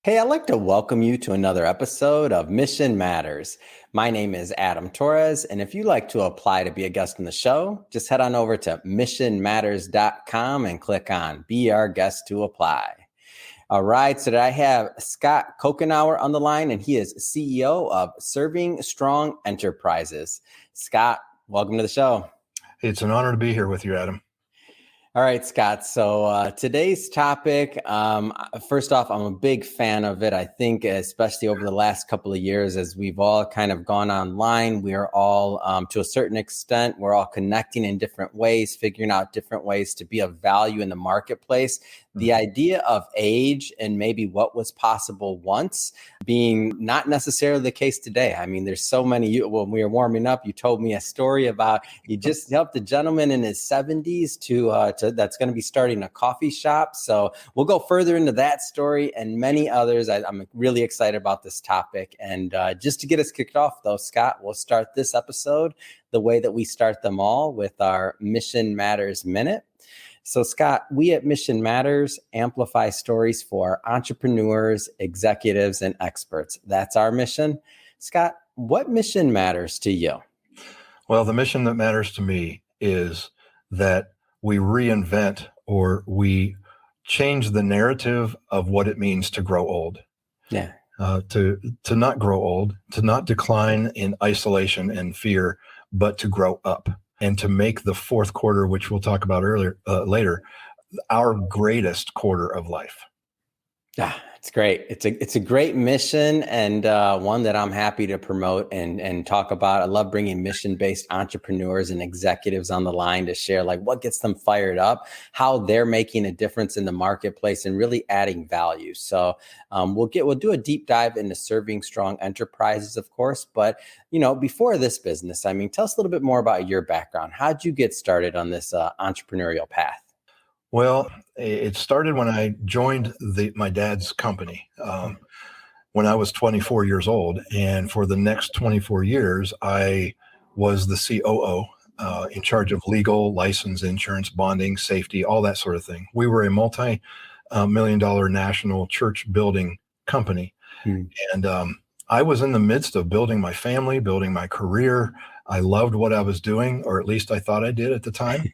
Hey, I'd like to welcome you to another episode of Mission Matters. My name is Adam Torres, and if you'd like to apply to be a guest on the show, just head on over to missionmatters.com and click on Be Our Guest to apply. All right, so today I have Scott Couchenour on the line, and he is CEO of Serving Strong Enterprises. Scott, welcome to the show. It's an honor to be here with you, Adam. All right, Scott. So today's topic, first off, I'm a big fan of it. I think especially over the last couple of years, as we've all kind of gone online, we are all, to a certain extent, we're all connecting in different ways, figuring out different ways to be of value in the marketplace. The idea of age and maybe what was possible once being not necessarily the case today. I mean, there's so many, when we were warming up, you told me a story about you just helped a gentleman in his 70s to that's going to be starting a coffee shop. So we'll go further into that story and many others. I'm really excited about this topic. And just to get us kicked off though, Scott, we'll start this episode the way that we start them all with our Mission Matters Minute. So Scott, we at Mission Matters amplify stories for entrepreneurs, executives, and experts. That's our mission. Scott, what mission matters to you? Well, the mission that matters to me is that we reinvent or we change the narrative of what it means to grow old. Yeah. To not grow old, to not decline in isolation and fear, but to grow up. And to make the fourth quarter, which we'll talk about later, our greatest quarter of life. Yeah, it's great. It's a great mission and one that I'm happy to promote and talk about. I love bringing mission-based entrepreneurs and executives on the line to share like what gets them fired up, how they're making a difference in the marketplace and really adding value. So we'll do a deep dive into serving strong enterprises, of course. But before this business, I mean, tell us a little bit more about your background. How'd you get started on this entrepreneurial path? Well, it started when I joined my dad's company when I was 24 years old. And for the next 24 years, I was the COO in charge of legal, license, insurance, bonding, safety, all that sort of thing. We were a multi-million-dollar national church building company. And I was in the midst of building my family, building my career. I loved what I was doing, or at least I thought I did at the time.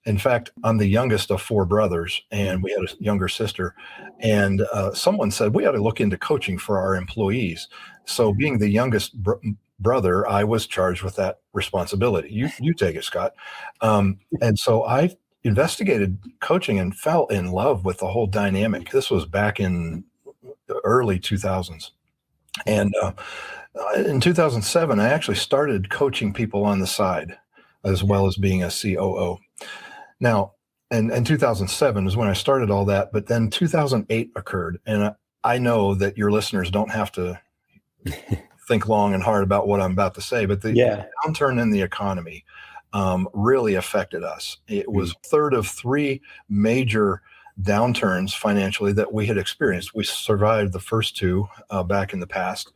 In fact, I'm the youngest of four brothers, and we had a younger sister. And someone said, we ought to look into coaching for our employees. So being the youngest brother, I was charged with that responsibility. You take it, Scott. And so I investigated coaching and fell in love with the whole dynamic. This was back in the early 2000s. And in 2007, I actually started coaching people on the side as well as being a COO. Now, and 2007 is when I started all that, but then 2008 occurred. And I know that your listeners don't have to think long and hard about what I'm about to say, but the downturn in the economy really affected us. It was third of three major downturns financially that we had experienced. We survived the first two back in the past,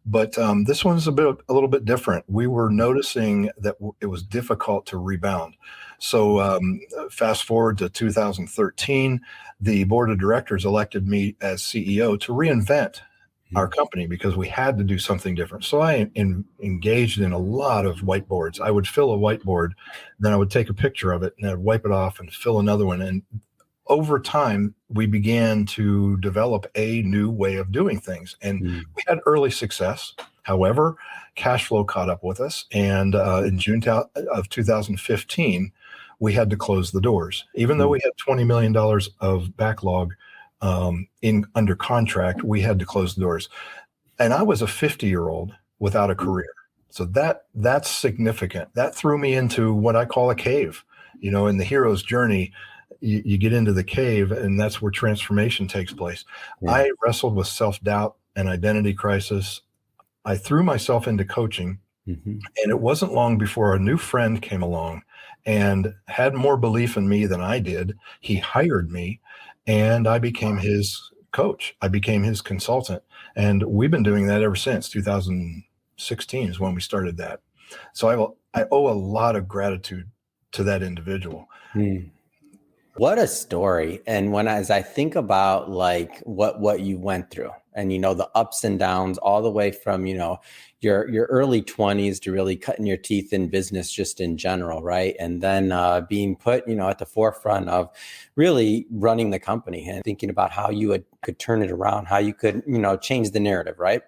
but this one's a little bit different. We were noticing that it was difficult to rebound. So fast forward to 2013, the board of directors elected me as CEO to reinvent our company because we had to do something different. So I engaged in a lot of whiteboards. I would fill a whiteboard, then I would take a picture of it and I'd wipe it off and fill another one. And over time, we began to develop a new way of doing things. And we had early success. However, cash flow caught up with us. And in June of 2015, we had to close the doors. Even though we had $20 million of backlog under contract, we had to close the doors. And I was a 50-year-old without a career. So that's significant. That threw me into what I call a cave. In the hero's journey, you get into the cave, and that's where transformation takes place. I wrestled with self-doubt and identity crisis. I threw myself into coaching, and it wasn't long before a new friend came along and had more belief in me than I did. He hired me, and I became his coach. I became his consultant, and we've been doing that ever since. 2016 is when we started that. So I owe a lot of gratitude to that individual. What a story. And as I think about like what you went through, and, the ups and downs all the way from, your early 20s to really cutting your teeth in business just in general, right? And then being put, at the forefront of really running the company and thinking about how you could turn it around, how you could, change the narrative, right?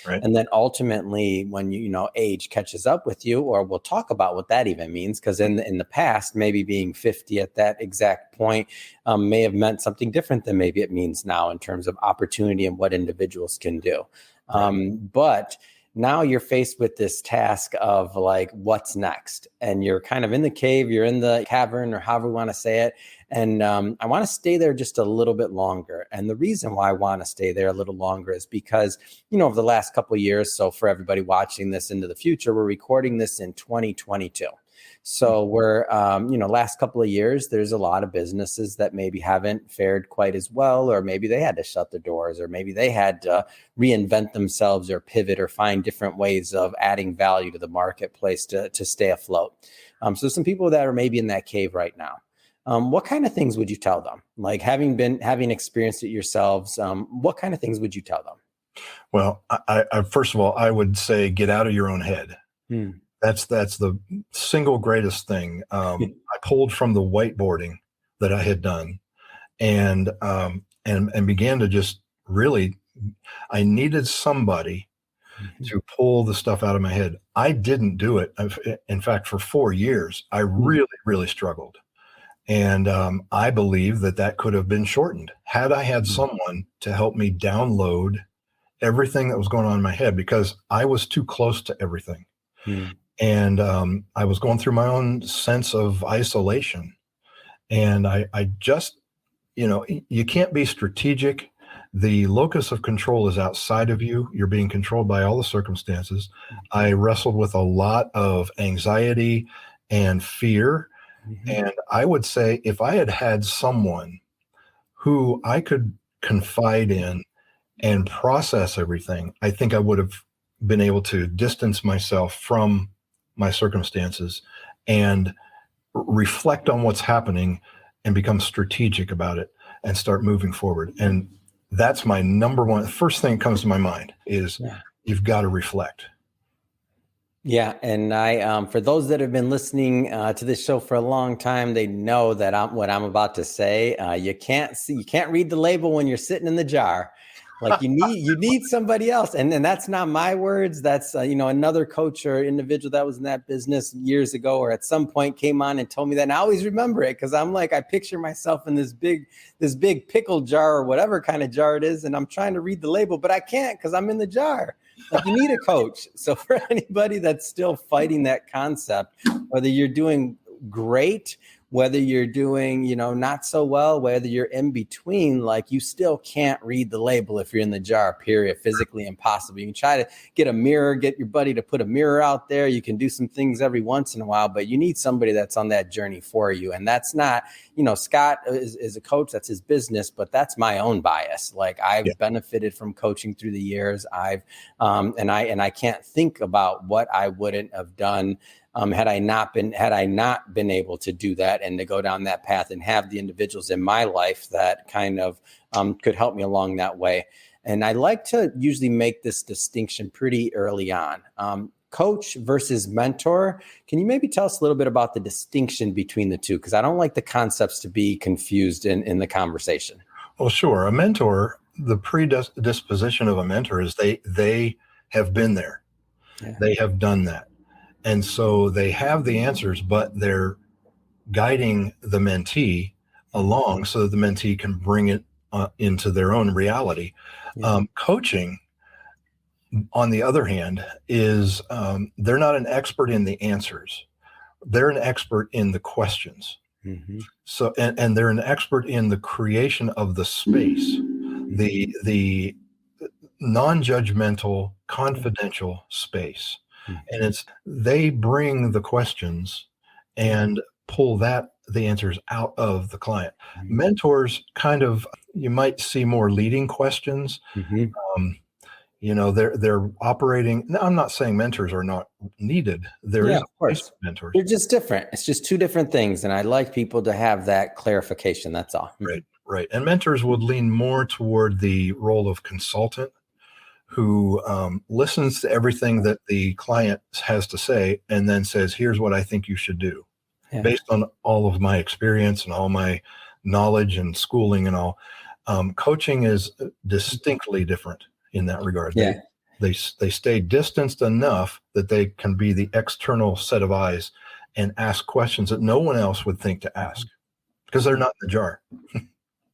Right. And then ultimately, when age catches up with you, or we'll talk about what that even means, because in the past, maybe being 50 at that exact point may have meant something different than maybe it means now in terms of opportunity and what individuals can do. But now you're faced with this task of like, what's next? And you're kind of in the cave, you're in the cavern, or however we want to say it. And I want to stay there just a little bit longer. And the reason why I want to stay there a little longer is because, over the last couple of years, so for everybody watching this into the future, we're recording this in 2022. So we're, last couple of years, there's a lot of businesses that maybe haven't fared quite as well, or maybe they had to shut their doors, or maybe they had to reinvent themselves or pivot or find different ways of adding value to the marketplace to stay afloat. So some people that are maybe in that cave right now. What kind of things would you tell them? Like having experienced it yourselves, what kind of things would you tell them? Well, I first of all, I would say get out of your own head. That's the single greatest thing. I pulled from the whiteboarding that I had done, and began to just really, I needed somebody to pull the stuff out of my head. I didn't do it. In fact, for 4 years, I really, really struggled. And I believe that could have been shortened had I had someone to help me download everything that was going on in my head, because I was too close to everything. And I was going through my own sense of isolation. And I just, you can't be strategic. The locus of control is outside of you. You're being controlled by all the circumstances. I wrestled with a lot of anxiety and fear. And I would say if I had had someone who I could confide in and process everything, I think I would have been able to distance myself from my circumstances and reflect on what's happening and become strategic about it and start moving forward. And that's my number one. The first thing that comes to my mind is you've got to reflect. Yeah. And I, for those that have been listening to this show for a long time, they know that what I'm about to say, you can't read the label when you're sitting in the jar. Like you need somebody else. And that's not my words. That's, another coach or individual that was in that business years ago, or at some point came on and told me that. And I always remember it, because I'm like, I picture myself in this big pickle jar or whatever kind of jar it is. And I'm trying to read the label, but I can't, because I'm in the jar. Like you need a coach. So for anybody that's still fighting that concept, whether you're doing great, whether you're doing, not so well, whether you're in between, like you still can't read the label if you're in the jar, period. Physically impossible. You can try to get a mirror, get your buddy to put a mirror out there. You can do some things every once in a while, but you need somebody that's on that journey for you. And that's not, Scott is a coach, that's his business, but that's my own bias. Like I've benefited from coaching through the years. And I can't think about what I wouldn't have done had I not been able to do that and to go down that path and have the individuals in my life that kind of could help me along that way. And I like to usually make this distinction pretty early on. Coach versus mentor. Can you maybe tell us a little bit about the distinction between the two? Because I don't like the concepts to be confused in the conversation. Well, sure. A mentor, the predisposition of a mentor is they have been there. Yeah. They have done that. And so they have the answers, but they're guiding the mentee along so that the mentee can bring it into their own reality. Yeah. Coaching, on the other hand, is they're not an expert in the answers. They're an expert in the questions. So, and they're an expert in the creation of the space, the non-judgmental, confidential space. And they bring the questions and pull the answers out of the client. Mentors kind of, you might see more leading questions. They're operating. Now, I'm not saying mentors are not needed. There is, of course, mentors. They're just different. It's just two different things. And I like people to have that clarification. That's all. Right. And mentors would lean more toward the role of consultant who listens to everything that the client has to say and then says, here's what I think you should do, based on all of my experience and all my knowledge and schooling and all. Coaching is distinctly different in that regard. Yeah. They stay distanced enough that they can be the external set of eyes and ask questions that no one else would think to ask because they're not in the jar.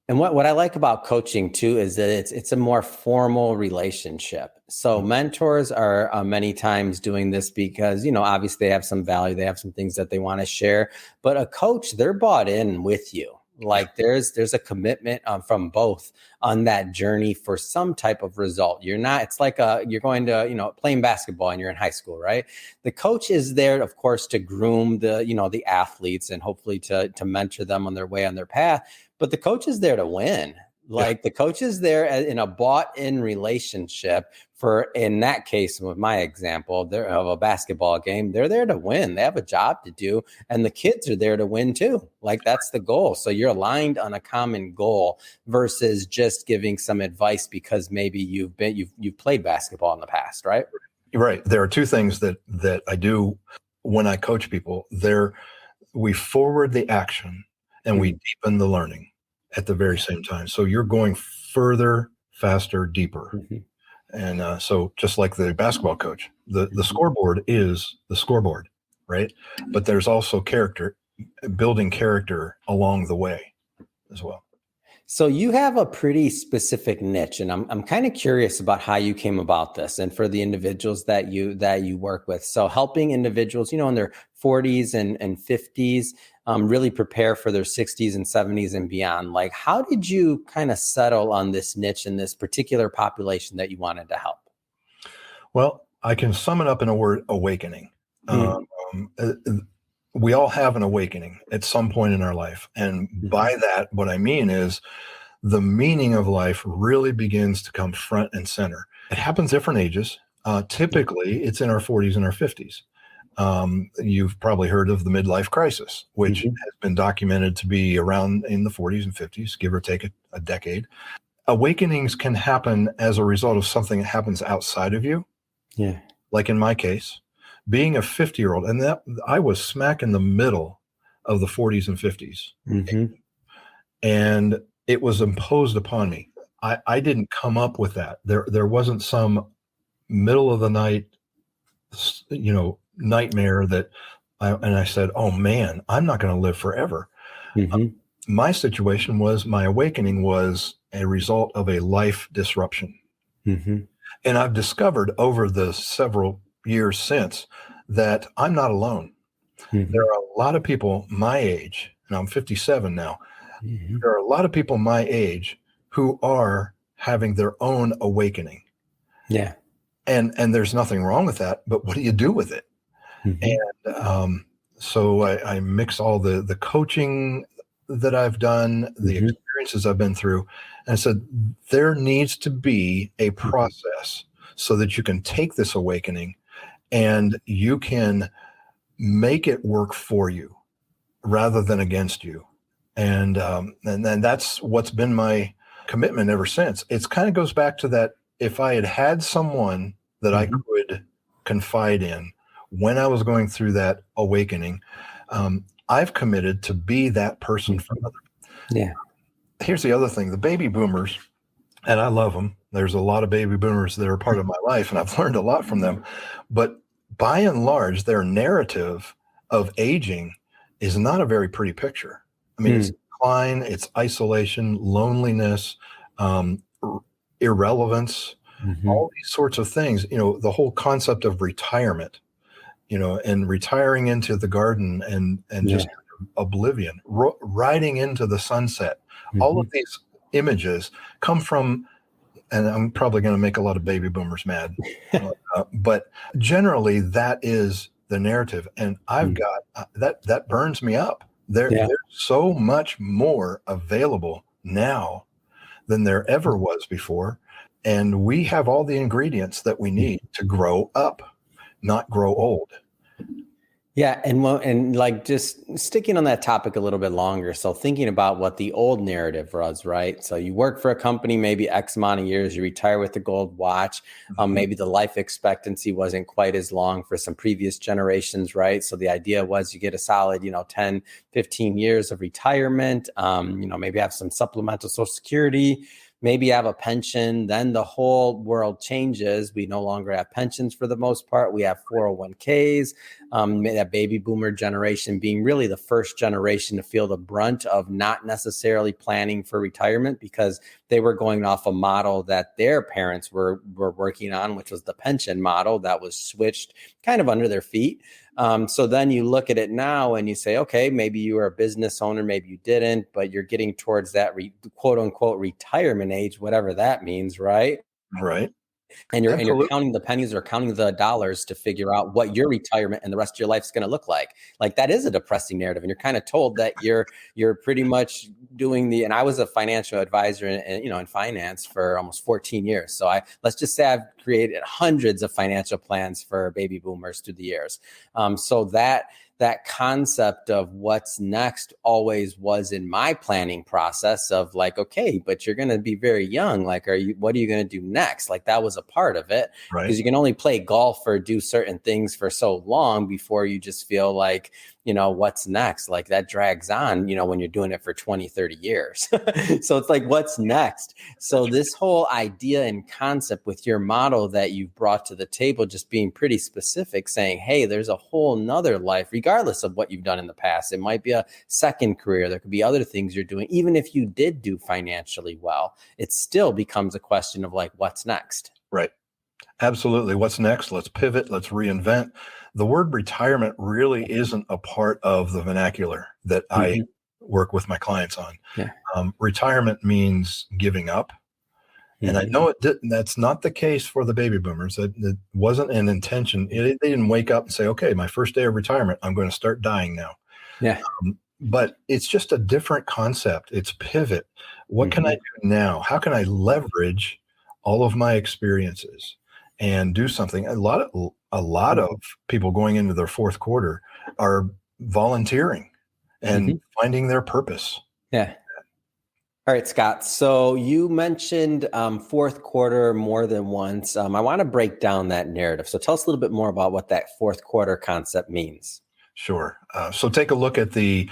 And what I like about coaching too is that it's a more formal relationship. So mentors are many times doing this because, obviously they have some value, they have some things that they want to share, but a coach, they're bought in with you. Like there's a commitment from both on that journey for some type of result. It's like you're going to, playing basketball and you're in high school, right? The coach is there, of course, to groom the athletes and hopefully to mentor them on their way on their path. But the coach is there to win. The coach is there in a bought-in relationship for, in that case, with my example of a basketball game, they're there to win. They have a job to do, and the kids are there to win too. That's the goal. So you're aligned on a common goal versus just giving some advice because maybe you've played basketball in the past, right? Right. There are two things that I do when I coach people. We forward the action and we deepen the learning at the very same time. So you're going further, faster, deeper. And so just like the basketball coach, the scoreboard is the scoreboard, right? But there's also building character along the way as well. So you have a pretty specific niche, and I'm kind of curious about how you came about this and for the individuals that you work with. So helping individuals, in their 40s and 50s, really prepare for their 60s and 70s and beyond. How did you kind of settle on this niche and this particular population that you wanted to help? Well, I can sum it up in a word: awakening. We all have an awakening at some point in our life. And by that, what I mean is the meaning of life really begins to come front and center. It happens different ages. Typically, it's in our 40s and our 50s. You've probably heard of the midlife crisis, which has been documented to be around in the 40s and 50s, give or take a decade. Awakenings can happen as a result of something that happens outside of you. Yeah. Like in my case, being a 50-year-old, and that I was smack in the middle of the 40s and 50s. And it was imposed upon me. I didn't come up with that. There wasn't some middle of the night, nightmare that I said, oh man, I'm not going to live forever. My situation was, my awakening was a result of a life disruption. And I've discovered over the several years since that I'm not alone. There are a lot of people my age, and I'm 57 now. There are a lot of people my age who are having their own awakening. Yeah. And there's nothing wrong with that, but what do you do with it? And so I mix all the coaching that I've done, the experiences I've been through, and I said, there needs to be a process so that you can take this awakening and you can make it work for you rather than against you. And then that's what's been my commitment ever since. It kind of goes back to that. If I had someone that I could confide in when I was going through that awakening, I've committed to be that person for others. Yeah. Here's the other thing. The baby boomers, and I love them. There's a lot of baby boomers that are part of my life, and I've learned a lot from them. But by and large, their narrative of aging is not a very pretty picture. I mean, it's decline, it's isolation, loneliness, irrelevance, all these sorts of things. The whole concept of retirement, and retiring into the garden and just oblivion, riding into the sunset. All of these images come from, and I'm probably going to make a lot of baby boomers mad, but generally that is the narrative. And I've got that burns me up. There's so much more available now than there ever was before. And we have all the ingredients that we need to grow up, not grow old. Yeah, and like just sticking on that topic a little bit longer. So thinking about what the old narrative was, right? So you work for a company, maybe X amount of years, you retire with the gold watch. Mhm. Maybe the life expectancy wasn't quite as long for some previous generations, right? So the idea was you get a solid, 10, 15 years of retirement, maybe have some supplemental social security, maybe have a pension. Then the whole world changes. We no longer have pensions for the most part. We have 401ks. That baby boomer generation being really the first generation to feel the brunt of not necessarily planning for retirement because they were going off a model that their parents were working on, which was the pension model that was switched kind of under their feet. So then you look at it now and you say, okay, maybe you were a business owner, maybe you didn't, but you're getting towards that quote unquote retirement age, whatever that means, right? Right. And you're Absolutely. counting the pennies or counting the dollars to figure out what your retirement and the rest of your life is going to look like. Like that is a depressing narrative, and you're kind of told that you're pretty much doing the. And I was a financial advisor in finance for almost 14 years. So let's just say I've created hundreds of financial plans for baby boomers through the years. So that concept of what's next always was in my planning process of like, okay, but you're going to be very young. Like, what are you going to do next? Like that was a part of it Right. because you can only play golf or do certain things for so long before you just feel like, what's next? Like that drags on, when you're doing it for 20, 30 years. So it's like, what's next? So this whole idea and concept with your model that you've brought to the table, just being pretty specific, saying, hey, there's a whole nother life, regardless of what you've done in the past. It might be a second career. There could be other things you're doing. Even if you did do financially well, it still becomes a question of like, what's next? Right. Absolutely. What's next? Let's pivot. Let's reinvent. The word retirement really isn't a part of the vernacular that I Mm-hmm. work with my clients on. Yeah. Retirement means giving up. And I Mm-hmm. know that's not the case for the baby boomers. It wasn't an intention. They didn't wake up and say, okay, my first day of retirement, I'm going to start dying now. Yeah. But it's just a different concept. It's pivot. What can I Mm-hmm. do now? How can I leverage all of my experiences and do something? A lot of people going into their fourth quarter are volunteering and Mm-hmm. finding their purpose. Yeah. All right, Scott. So you mentioned fourth quarter more than once. I want to break down that narrative. So tell us a little bit more about what that fourth quarter concept means. Sure. So take a look at the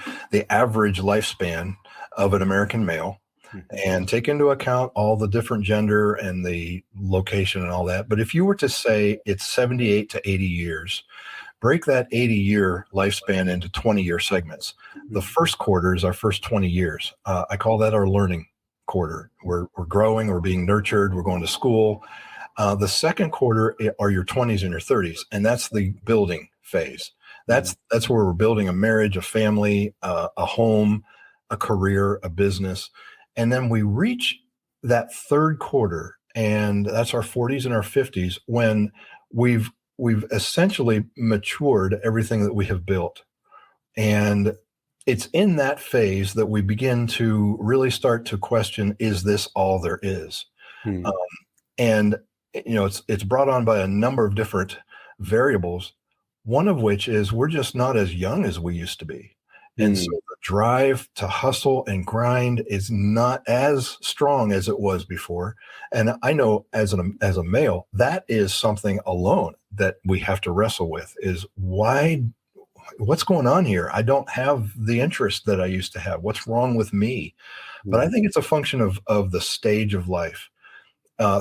average lifespan of an American male Mhm. and take into account all the different gender and the location and all that. But if you were to say it's 78 to 80 years, break that 80-year lifespan into 20-year segments. The first quarter is our first 20 years. I call that our learning quarter. We're growing, we're being nurtured, we're going to school. The second quarter are your 20s and your 30s, and that's the building phase. Mhm. That's where we're building a marriage, a family, a home, a career, a business. And then we reach that third quarter, and that's our 40s and our 50s when we've essentially matured everything that we have built. And it's in that phase that we begin to really start to question, is this all there is? Um, Mhm. and it's brought on by a number of different variables, one of which is we're just not as young as we used to be. And so Mhm. the drive to hustle and grind is not as strong as it was before. And I know as a male, that is something alone that we have to wrestle with is what's going on here? I don't have the interest that I used to have. What's wrong with me? But I Mhm. think it's a function of the stage of life.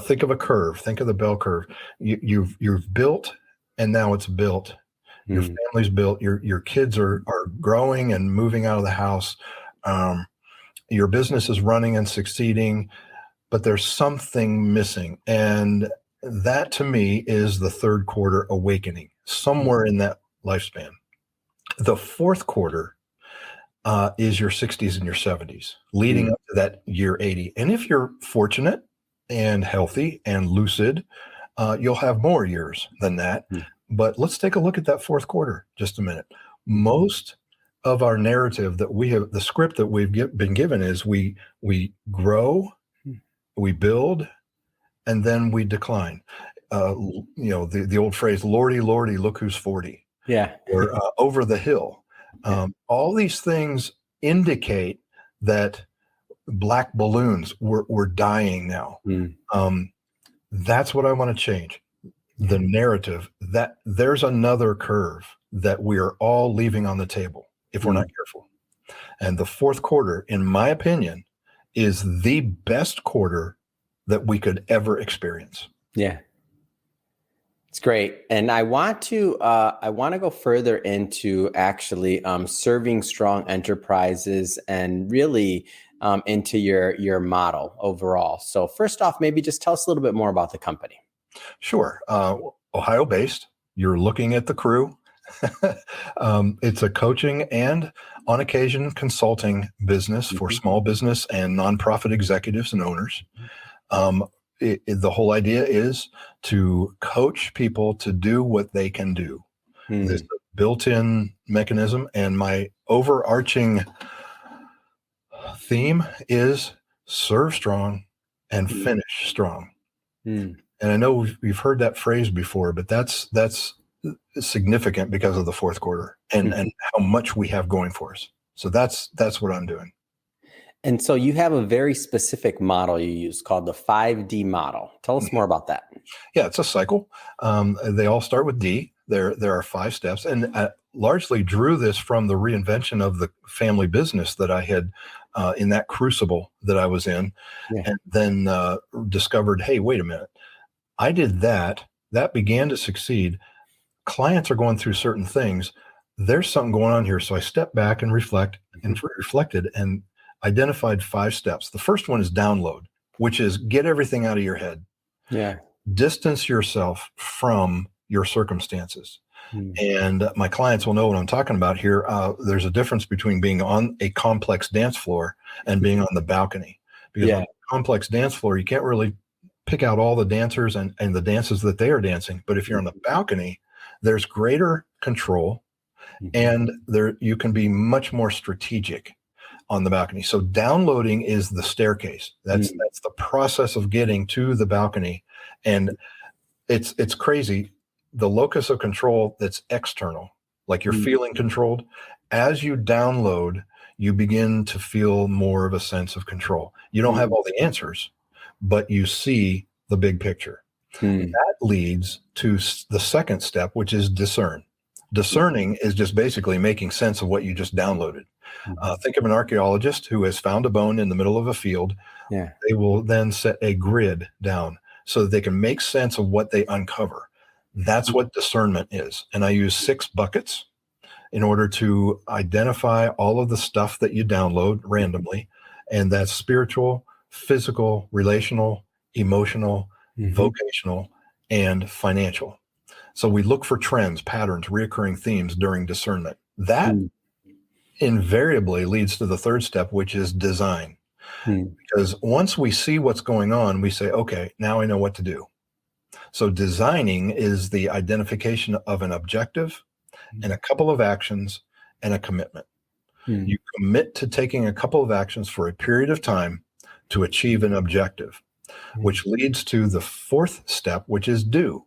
Think of a curve. Think of the bell curve. You've built, and now it's built. Your Mhm. family's built. Your kids are growing and moving out of the house. Um, your business is running and succeeding, but there's something missing, and that to me is the third quarter awakening somewhere in that lifespan. The fourth quarter is your 60s and your 70s, leading Mhm. up to that year 80. And if you're fortunate and healthy and lucid, you'll have more years than that. But let's take a look at that fourth quarter just a minute. Mhm. Most of our narrative that we have, the script that been given is we grow, we build, and then we decline. The old phrase, Lordy, Lordy, look who's 40. Yeah. or over the hill. All these things indicate that black balloons we're dying now. Mm. That's what I want to change. Yeah. The narrative that there's another curve that we are all leaving on the table if we're not careful. And the fourth quarter, in my opinion, is the best quarter that we could ever experience. Yeah. It's great. And I want to go further into actually serving strong enterprises and really into your model overall. So first off, maybe just tell us a little bit more about the company. Sure. Ohio based. You're looking at the crew. It's a coaching and on occasion consulting business for small business and nonprofit executives and owners. The whole idea is to coach people to do what they can do. This built-in mechanism, and my overarching theme is serve strong and finish strong. And I know we've heard that phrase before, but that's significant because of the fourth quarter and how much we have going for us. So that's what I'm doing. And so you have a very specific model you use called the 5D model. Tell us more about that. Yeah, it's a cycle. They all start with D. There are 5 steps, and I largely drew this from the reinvention of the family business that I had in that crucible that I was in, and then discovered, hey, wait a minute. I did that. That began to succeed. Clients are going through certain things. There's something going on here. So I stepped back and reflected and identified 5 steps. The first one is download, which is get everything out of your head. Yeah. Distance yourself from your circumstances. And my clients will know what I'm talking about here. There's a difference between being on a complex dance floor and being on the balcony. Because on a complex dance floor, you can't really pick out all the dancers and the dances that they are dancing. But if you're on the balcony, there's greater control and there you can be much more strategic on the balcony. So downloading is the staircase. That's the process of getting to the balcony. And it's crazy. The locus of control that's external, like you're feeling controlled. As you download, you begin to feel more of a sense of control. You don't have all the answers, but you see the big picture. That leads to the second step, which is discern. Discerning is just basically making sense of what you just downloaded. Think of an archaeologist who has found a bone in the middle of a field. They will then set a grid down so that they can make sense of what they uncover. That's what discernment is. And I use 6 buckets in order to identify all of the stuff that you download randomly. And that's spiritual, physical, relational, emotional, vocational, and financial. So we look for trends, patterns, reoccurring themes during discernment. That invariably leads to the third step, which is design. Because once we see what's going on, we say, okay, now I know what to do. So designing is the identification of an objective and a couple of actions and a commitment. You commit to taking a couple of actions for a period of time to achieve an objective, which leads to the fourth step, which is do.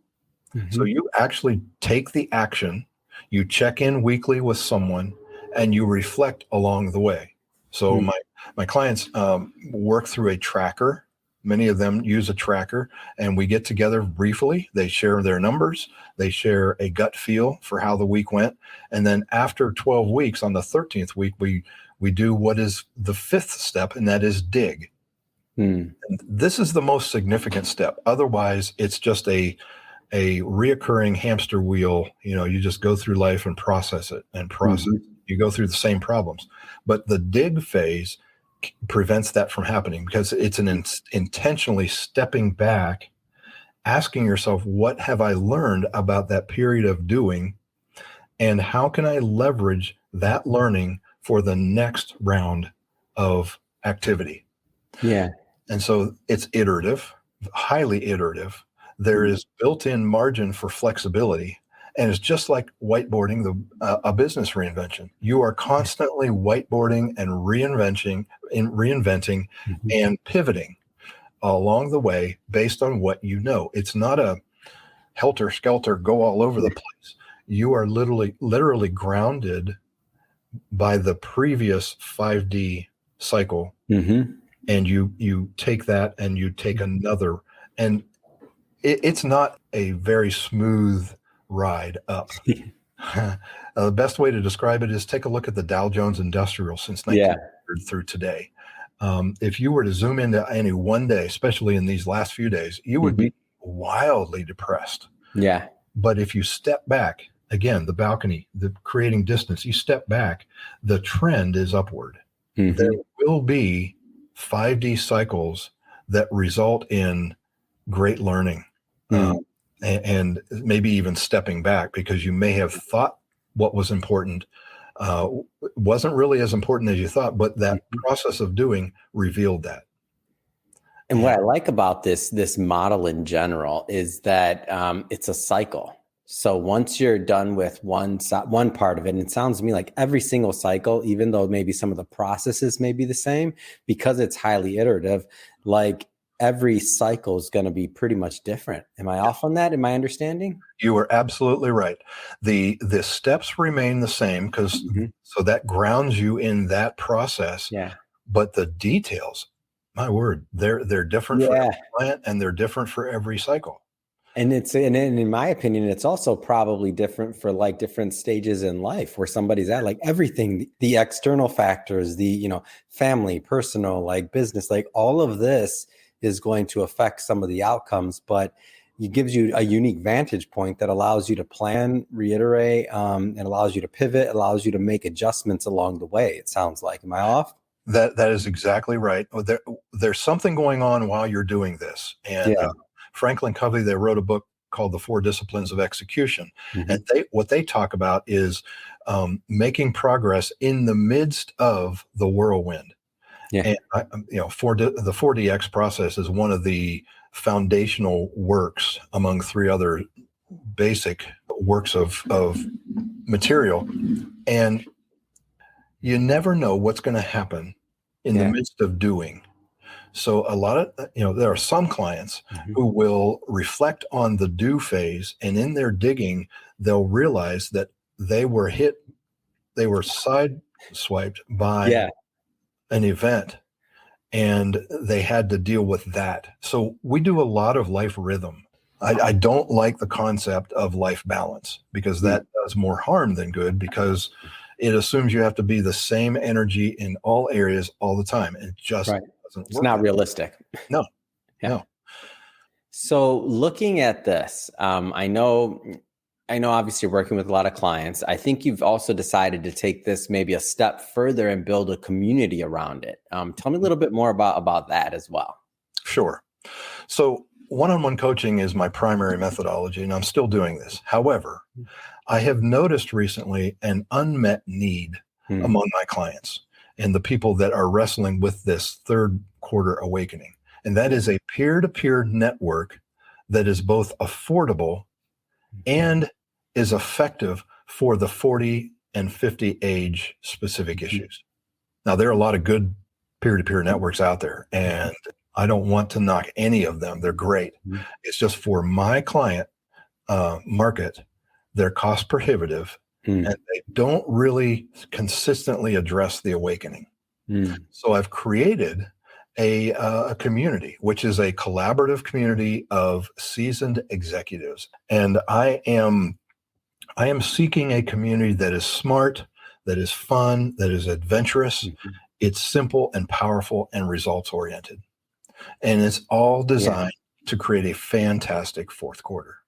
So you actually take the action, you check in weekly with someone, and you reflect along the way. So my clients work through a tracker. Many of them use a tracker, and we get together briefly. They share their numbers. They share a gut feel for how the week went. And then after 12 weeks, on the 13th week, we do what is the 5th step, and that is dig. And this is the most significant step. Otherwise, it's just a reoccurring hamster wheel. You know, you just go through life and process it and process. You go through the same problems. But the dig phase prevents that from happening because it's an intentionally stepping back, asking yourself, what have I learned about that period of doing? And how can I leverage that learning for the next round of activity? And so it's iterative, highly iterative. There is built-in margin for flexibility. And it's just like whiteboarding a business reinvention. You are constantly whiteboarding and reinventing and pivoting along the way based on what you know. It's not a helter-skelter, go all over the place. you are literally grounded by the previous 5D cycle. Mm-hmm. And you take that and you take another, and it's not a very smooth ride up. The best way to describe it is take a look at the Dow Jones Industrial since 1900 through today. If you were to zoom into any one day, especially in these last few days, you would be wildly depressed. Yeah. But if you step back, again, the balcony, the creating distance, you step back, the trend is upward. Mm-hmm. There will be 5D cycles that result in great learning. And maybe even stepping back, because you may have thought what was important wasn't really as important as you thought, but that process of doing revealed that. And what I like about this model in general is that it's a cycle. So once you're done with one part of it, and it sounds to me like every single cycle, even though maybe some of the processes may be the same, because it's highly iterative, like every cycle is going to be pretty much different. Am I off on that? Am I understanding? You are absolutely right. The steps remain the same, because so that grounds you in that process. Yeah. But the details, my word, they're different for every client, and they're different for every cycle. And in my opinion, it's also probably different for like different stages in life where somebody's at, like everything, the external factors, the, family, personal, like business, like all of this is going to affect some of the outcomes, but it gives you a unique vantage point that allows you to plan, reiterate, and allows you to pivot, allows you to make adjustments along the way. It sounds like, am I off? That is exactly right. There's something going on while you're doing this. And Franklin Covey, they wrote a book called The 4 Disciplines of Execution. And what they talk about is making progress in the midst of the whirlwind. Yeah. And the 4DX process is one of the foundational works among 3 other basic works of material. And you never know what's going to happen in the midst of doing. So a lot of, there are some clients who will reflect on the do phase, and in their digging, they'll realize that they were sideswiped by an event, and they had to deal with that. So we do a lot of life rhythm. I don't like the concept of life balance, because that does more harm than good, because it assumes you have to be the same energy in all areas all the time. It just doesn't work. It's not realistic. No. No. So looking at this, I know obviously you're working with a lot of clients. I think you've also decided to take this maybe a step further and build a community around it. Tell me a little bit more about that as well. Sure. So one-on-one coaching is my primary methodology, and I'm still doing this. However, I have noticed recently an unmet need among my clients and the people that are wrestling with this third quarter awakening. And that is a peer-to-peer network that is both affordable and is effective for the 40 and 50 age specific issues. Now, there are a lot of good peer-to-peer networks out there, and I don't want to knock any of them. They're great. It's just for my client market, they're cost prohibitive, and they don't really consistently address the awakening. So I've created a community, which is a collaborative community of seasoned executives. And I am seeking a community that is smart, that is fun, that is adventurous. It's simple and powerful and results oriented. And it's all designed to create a fantastic fourth quarter.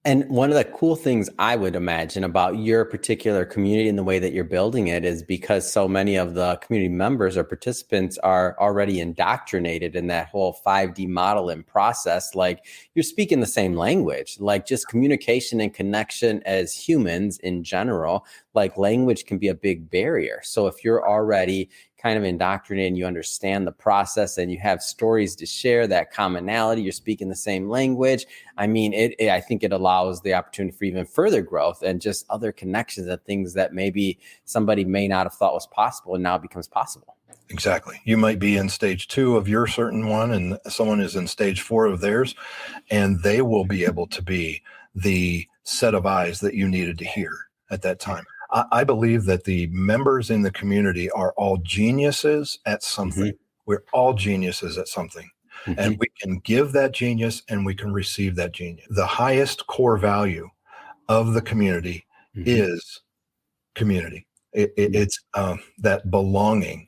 And one of the cool things I would imagine about your particular community and the way that you're building it is because so many of the community members or participants are already indoctrinated in that whole 5D model and process. Like, you're speaking the same language, like just communication and connection as humans in general, like language can be a big barrier. So if you're already kind of indoctrinated and you understand the process and you have stories to share, that commonality, you're speaking the same language, I mean, I think it allows the opportunity for even further growth and just other connections and things that maybe somebody may not have thought was possible and now becomes possible. Exactly. You might be in stage 2 of your certain one, and someone is in stage 4 of theirs, and they will be able to be the set of eyes that you needed to hear at that time. I believe that the members in the community are all geniuses at something. We're all geniuses at something. And we can give that genius and we can receive that genius. The highest core value of the community is community. It's that belonging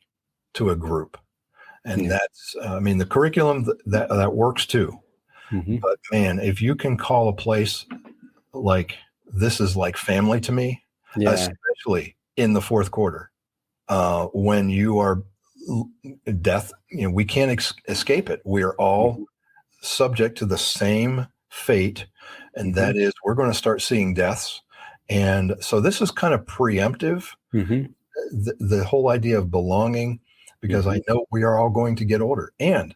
to a group. And that's, the curriculum that works too. But man, if you can call a place like this is like family to me, especially in the fourth quarter, when you are death, we can't escape it. We are all subject to the same fate, and that is we're going to start seeing deaths. And so this is kind of preemptive, the whole idea of belonging, because I know we are all going to get older. And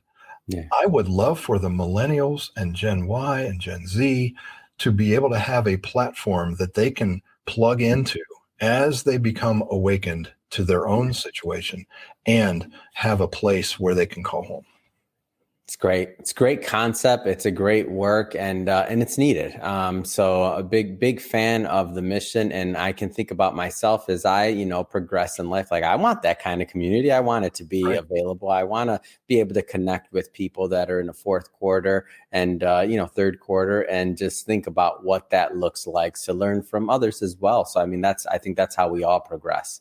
I would love for the millennials and Gen Y and Gen Z to be able to have a platform that they can plug into as they become awakened to their own situation and have a place where they can call home. It's great. It's a great concept. It's a great work, and it's needed. So a big fan of the mission. And I can think about myself as I, progress in life. Like I want that kind of community. I want it to be available. I want to be able to connect with people that are in the fourth quarter and, third quarter, and just think about what that looks like to learn from others as well. So, I think that's how we all progress.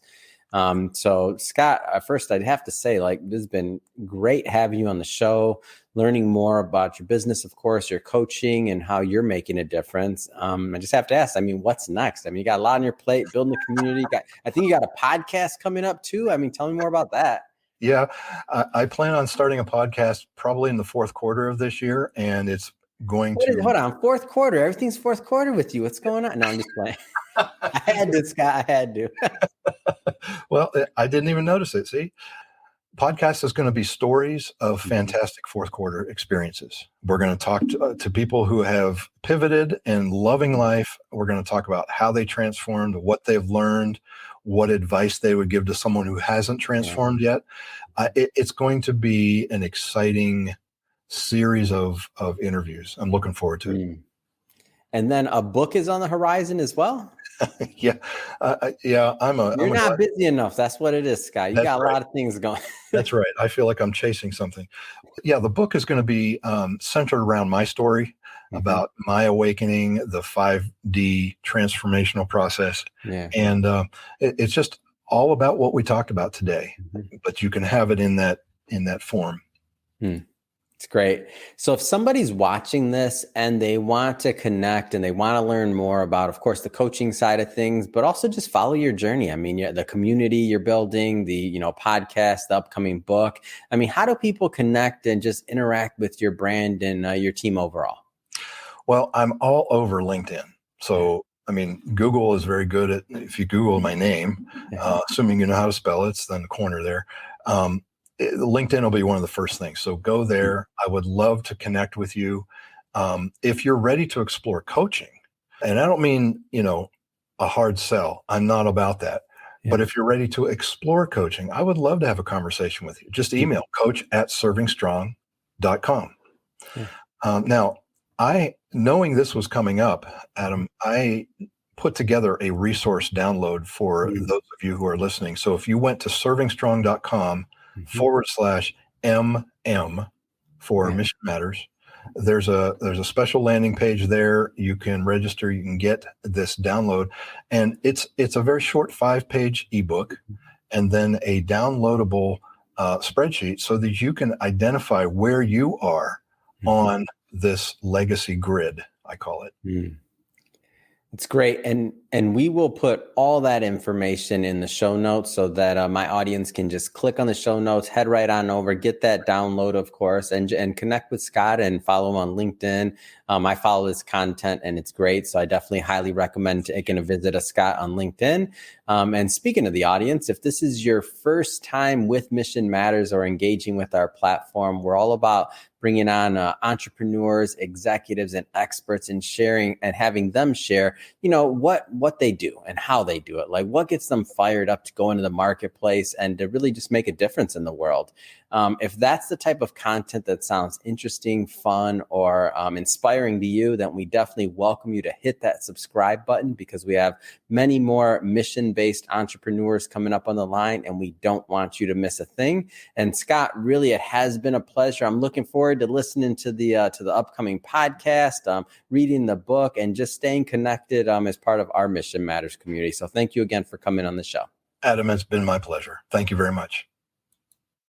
So Scott, first I'd have to say, this has been great having you on the show, learning more about your business, of course, your coaching and how you're making a difference. I just have to ask, what's next? You got a lot on your plate, building a community. I think you got a podcast coming up too. Tell me more about that. Yeah, I plan on starting a podcast probably in the fourth quarter of this year, and it's going to... Hold on, fourth quarter. Everything's fourth quarter with you. What's going on? No, I'm just playing. I had to, Scott. I had to. Well, I didn't even notice it. See, podcast is going to be stories of fantastic fourth quarter experiences. We're going to talk to people who have pivoted and loving life. We're going to talk about how they transformed, what they've learned, what advice they would give to someone who hasn't transformed yet. It's going to be an exciting series of interviews. I'm looking forward to it. And then a book is on the horizon as well. You're not busy enough. That's what it is, Scott. You got a lot of things going. That's right. I feel like I'm chasing something. Yeah, the book is going to be centered around my story about my awakening, the 5D transformational process. And it's just all about what we talked about today, but you can have it in that form. It's great. So if somebody's watching this and they want to connect and they want to learn more about, of course, the coaching side of things, but also just follow your journey. The community you're building, the, podcast, the upcoming book. How do people connect and just interact with your brand and your team overall? Well, I'm all over LinkedIn. So, Google is very good at, if you Google my name, assuming you know how to spell it, it's in the corner there. LinkedIn will be one of the first things. So go there. I would love to connect with you. If you're ready to explore coaching, and I don't mean, a hard sell. I'm not about that. But if you're ready to explore coaching, I would love to have a conversation with you. Just email coach@servingstrong.com. Now, knowing this was coming up, Adam, I put together a resource download for those of you who are listening. So if you went to servingstrong.com /MM for Mission Matters, there's a special landing page there. You can register, you can get this download, and it's a very short 5-page ebook and then a downloadable spreadsheet so that you can identify where you are on this legacy grid, I call it. It's great. And we will put all that information in the show notes so that my audience can just click on the show notes, head right on over, get that download, of course, and connect with Scott and follow him on LinkedIn. I follow his content and it's great. So I definitely highly recommend taking a visit of Scott on LinkedIn. And speaking of the audience, if this is your first time with Mission Matters or engaging with our platform, we're all about bringing on entrepreneurs, executives, and experts and sharing and having them share, what they do and how they do it, like what gets them fired up to go into the marketplace and to really just make a difference in the world. If that's the type of content that sounds interesting, fun, or inspiring to you, then we definitely welcome you to hit that subscribe button, because we have many more mission-based entrepreneurs coming up on the line, and we don't want you to miss a thing. And Scott, really, it has been a pleasure. I'm looking forward to listening to the upcoming podcast, reading the book, and just staying connected as part of our Mission Matters community. So thank you again for coming on the show. Adam, it's been my pleasure. Thank you very much.